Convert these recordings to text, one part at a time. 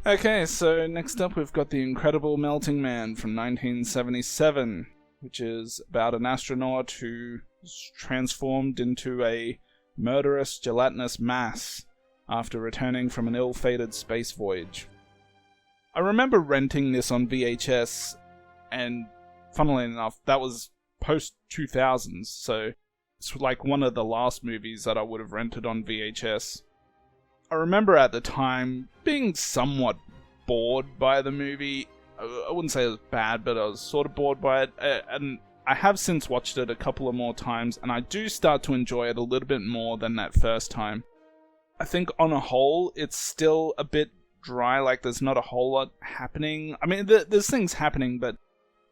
Okay, so next up we've got The Incredible Melting Man from 1977, which is about an astronaut who is transformed into a murderous gelatinous mass after returning from an ill-fated space voyage. I remember renting this on VHS, and funnily enough, that was post-2000s, so it's like one of the last movies that I would have rented on VHS. I remember at the time being somewhat bored by the movie. I wouldn't say it was bad, but I was sort of bored by it. And I have since watched it a couple of more times, and I do start to enjoy it a little bit more than that first time. I think on a whole, it's still a bit dry, like there's not a whole lot happening. I mean, there's things happening, but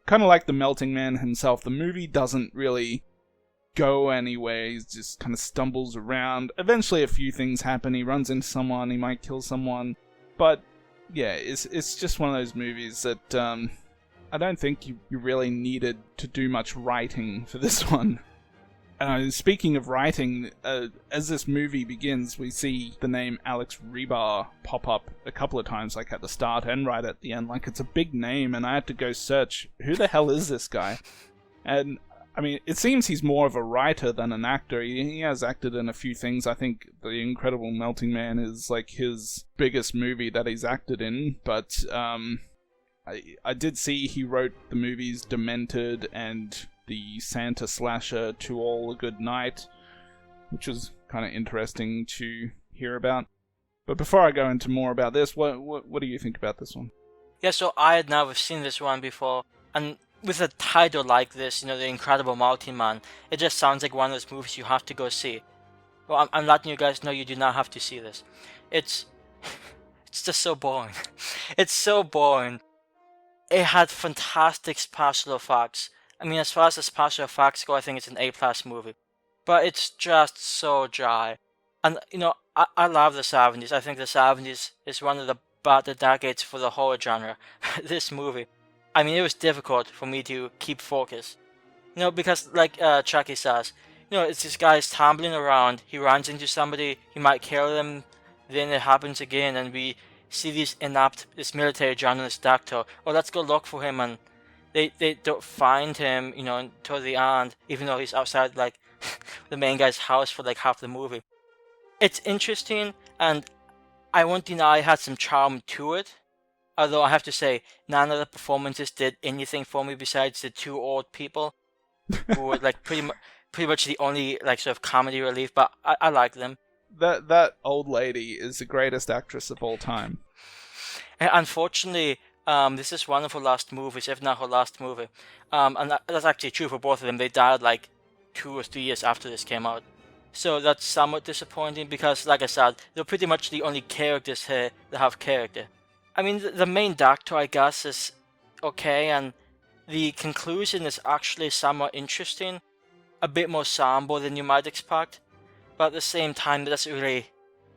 kind of like the Melting Man himself, the movie doesn't really go anywhere. He just kind of stumbles around. Eventually a few things happen. He runs into someone, he might kill someone. But yeah, it's just one of those movies that I don't think you really needed to do much writing for this one. Speaking of writing, as this movie begins, we see the name Alex Rebar pop up a couple of times, like at the start and right at the end. Like, it's a big name, and I had to go search, who the hell is this guy? And I mean, it seems he's more of a writer than an actor. He has acted in a few things. I think The Incredible Melting Man is like his biggest movie that he's acted in. But I did see he wrote the movies Demented and the Santa slasher To All a Good Night, which was kind of interesting to hear about. But before I go into more about this, what do you think about this one? Yeah, so I had never seen this one before, and with a title like this, The Incredible Melting Man, it just sounds like one of those movies you have to go see. Well, I'm letting you guys know you do not have to see this. It's just so boring. It's so boring. It had fantastic special effects. I mean, as far as the special effects go, I think it's an A+ movie. But it's just so dry. And, I love the 70s. I think the 70s is one of the better decades for the horror genre. This movie. I mean, it was difficult for me to keep focus. Because like Chucky says, it's this guy tumbling around, he runs into somebody, he might kill them, then it happens again, and we see this military journalist doctor, let's go look for him, and they don't find him, until the end, even though he's outside, like, the main guy's house for, like, half the movie. It's interesting, and I won't deny it had some charm to it. Although I have to say, none of the performances did anything for me besides the two old people, who were like pretty much the only like sort of comedy relief. But I like them. That old lady is the greatest actress of all time. And unfortunately, this is one of her last movies, if not her last movie. And that's actually true for both of them. They died like 2 or 3 years after this came out. So that's somewhat disappointing because, like I said, they're pretty much the only characters here that have character. I mean, the main doctor, I guess, is okay, and the conclusion is actually somewhat interesting. A bit more somber than you might expect, but at the same time, it doesn't really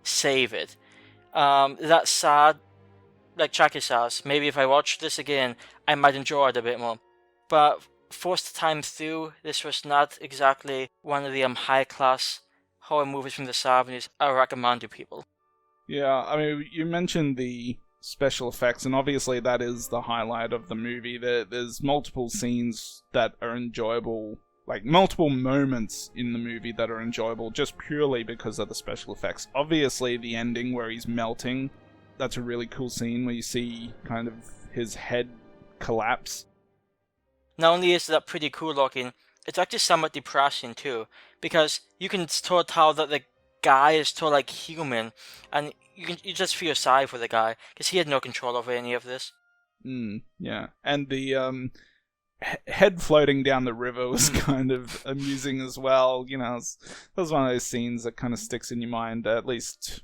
save it. That said, like Chucky says, maybe if I watch this again, I might enjoy it a bit more. But first time through, this was not exactly one of the high-class horror movies from the 70s I recommend to people. Yeah, I mean, you mentioned the special effects, and obviously that is the highlight of the movie. There's multiple scenes that are enjoyable, like multiple moments in the movie that are enjoyable just purely because of the special effects. Obviously the ending where he's melting, that's a really cool scene where you see kind of his head collapse. Not only is that pretty cool looking, it's actually somewhat depressing too, because you can still tell that the guy is still like human, and you just feel sorry for the guy because he had no control over any of this. Yeah, and the head floating down the river was kind of amusing as well. It was one of those scenes that kind of sticks in your mind, at least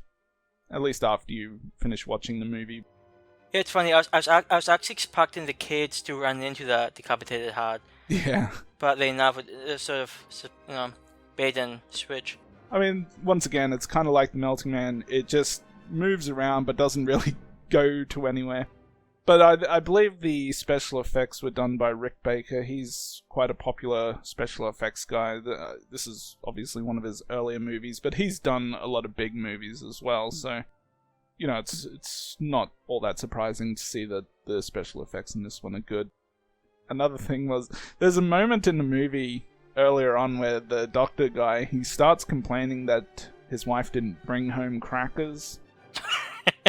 after you finish watching the movie. Yeah, it's funny. I was actually expecting the kids to run into the decapitated head. Yeah, but they never sort of bait and switch. I mean, once again, it's kind of like the Melting Man. It just moves around but doesn't really go to anywhere. But I believe the special effects were done by Rick Baker. He's quite a popular special effects guy. This is obviously one of his earlier movies, but he's done a lot of big movies as well. So you know, it's not all that surprising to see that the special effects in this one are good. Another thing was, there's a moment in the movie earlier on where the doctor guy, he starts complaining that his wife didn't bring home crackers.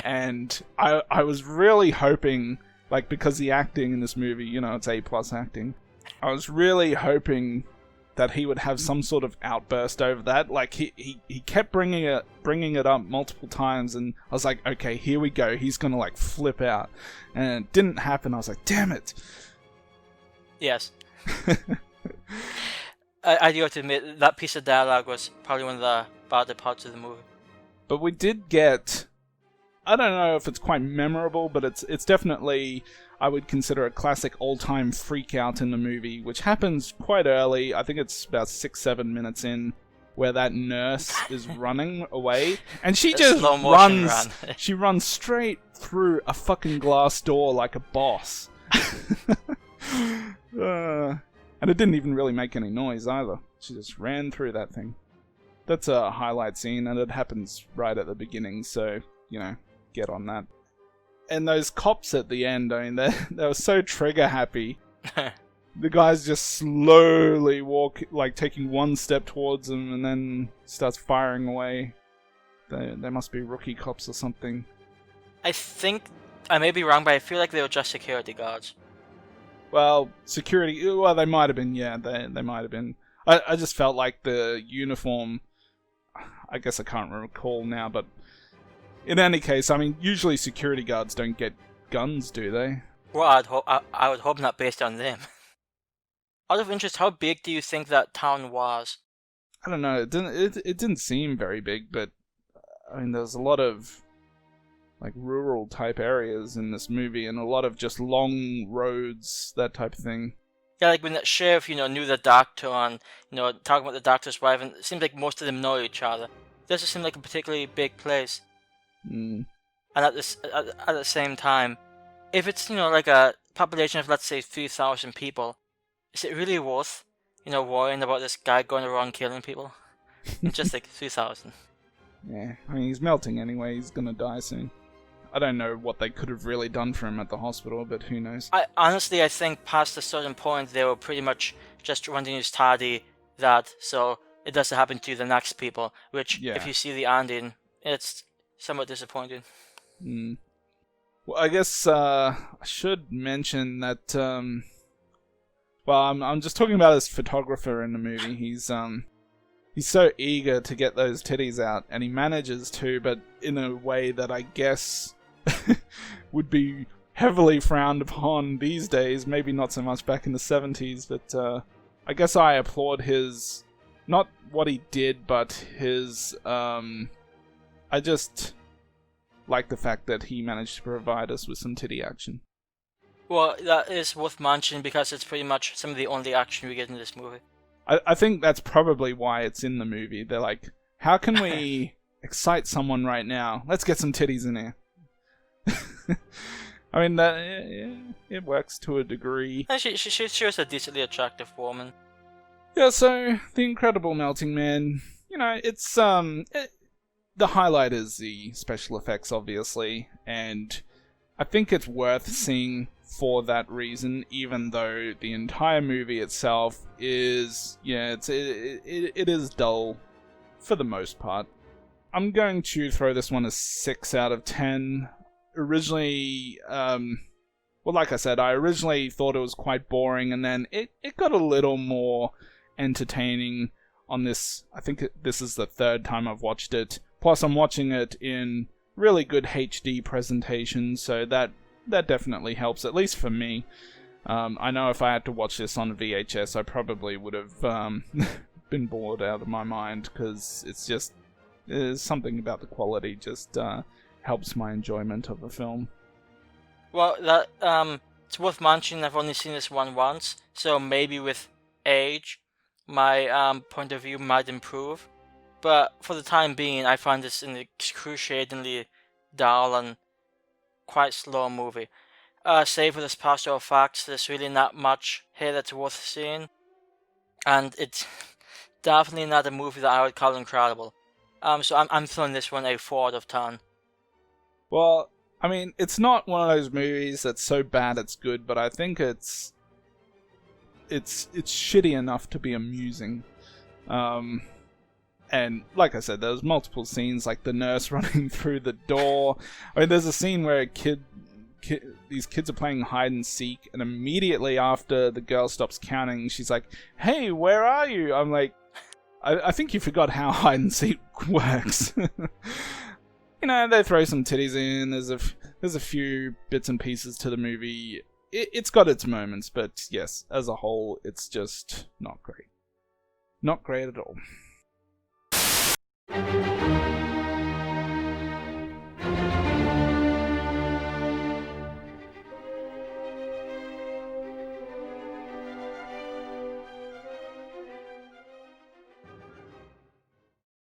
And I was really hoping, like, because the acting in this movie, you know, it's A+ acting, I was really hoping that he would have some sort of outburst over that. Like, he kept bringing it up multiple times, and I was like, okay, here we go, he's gonna, like, flip out. And it didn't happen. I was like, damn it. Yes. I do have to admit, that piece of dialogue was probably one of the better parts of the movie. But we did get, I don't know if it's quite memorable, but it's definitely, I would consider a classic all-time freak out in the movie, which happens quite early. I think it's about 6-7 minutes in, where that nurse is running away, and she just runs. She runs straight through a fucking glass door like a boss. And it didn't even really make any noise either. She just ran through that thing. That's a highlight scene, and it happens right at the beginning, so, you know, get on that. And those cops at the end, I mean, they were so trigger happy. The guy's just slowly taking one step towards him, and then starts firing away. They must be rookie cops or something. I think, I may be wrong, but I feel like they were just security guards. Well, security, well, they might have been, yeah, they might have been. I just felt like the uniform, I guess I can't recall now, but in any case, I mean, usually security guards don't get guns, do they? Well, I would hope not based on them. Out of interest, how big do you think that town was? I don't know, it didn't seem very big, but, I mean, there's a lot of, like, rural type areas in this movie, and a lot of just long roads, that type of thing. Yeah, like when that sheriff, knew the doctor and, talking about the doctor's wife, and it seems like most of them know each other. It doesn't seem like a particularly big place. Mm. And at the same time, if it's, like a population of, let's say, 3,000 people, is it really worth, worrying about this guy going around killing people? Just like 3,000. Yeah, I mean, he's melting anyway, he's gonna die soon. I don't know what they could have really done for him at the hospital, but who knows. I think past a certain point, they were pretty much just wanting to study that, so it doesn't happen to the next people, which, if you see the ending, it's somewhat disappointing. Well, I guess I should mention that, well, I'm just talking about his photographer in the movie. He's so eager to get those titties out, and he manages to, but in a way that I guess would be heavily frowned upon these days. Maybe not so much back in the 70s, but I guess I applaud his, not what he did, but his, I just like the fact that he managed to provide us with some titty action. Well, that is worth mentioning because it's pretty much some of the only action we get in this movie. I think that's probably why it's in the movie. They're like, how can we excite someone right now? Let's get some titties in here. I mean, it works to a degree. And she was a decently attractive woman. Yeah, so, The Incredible Melting Man, it's, the highlight is the special effects, obviously, and I think it's worth seeing for that reason, even though the entire movie itself is, it is dull for the most part. I'm going to throw this one a 6 out of 10. Originally, well, like I said, I originally thought it was quite boring, and then it got a little more entertaining on this. I think this is the third time I've watched it. Plus, I'm watching it in really good HD presentation, so that definitely helps, at least for me. I know if I had to watch this on VHS, I probably would have been bored out of my mind, because it's just, there's something about the quality just helps my enjoyment of the film. Well, that it's worth mentioning, I've only seen this one once, so maybe with age, my point of view might improve. But for the time being, I find this an excruciatingly dull and quite slow movie. Save for the special effects, there's really not much here that's worth seeing. And it's definitely not a movie that I would call incredible. So I'm throwing this one a 4 out of 10. Well, I mean, it's not one of those movies that's so bad it's good, but I think it's shitty enough to be amusing. And like I said, there's multiple scenes, like the nurse running through the door. I mean, there's a scene where these kids are playing hide and seek, and immediately after the girl stops counting, she's like, "Hey, where are you?" I'm like, I think you forgot how hide and seek works. They throw some titties in. There's a few bits and pieces to the movie. It's got its moments, but yes, as a whole, it's just not great. Not great at all.